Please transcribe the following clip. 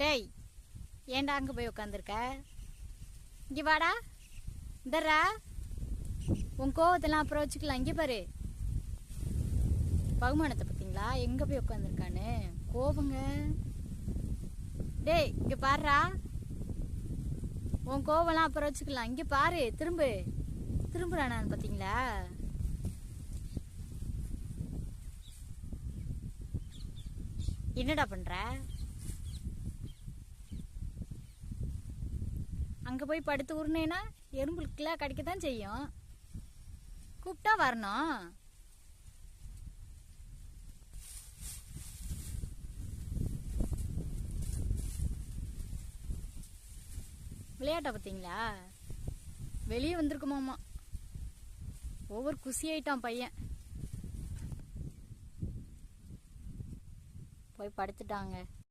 டேய், ஏன்டா அங்கே போய் உட்காந்துருக்க? இங்கே வாடா, இந்தரா. உன் கோவத்தெல்லாம் அப்புறம் வச்சுக்கலாம். இங்கே பாரு, பகுமானத்தை பார்த்தீங்களா எங்கே போய் உட்காந்துருக்கான்னு? கோபங்க. டேய், இங்கே பாருடா, உன் கோவம்லாம் அப்புறம் வச்சுக்கலாம். இங்கே பாரு, திரும்புறானான்னு பார்த்தீங்களா? என்னடா பண்ற? அங்கே போய் படுத்து உருனேனா எறும்புக்குலாம் கிடைக்கத்தான் செய்யும். கூப்பிட்டா வரணும். விளையாட்டை பார்த்தீங்களா? வெளியே வந்திருக்குமாம்மா. ஒவ்வொரு குசியாயிட்டான் பையன். போய் படுத்துட்டாங்க.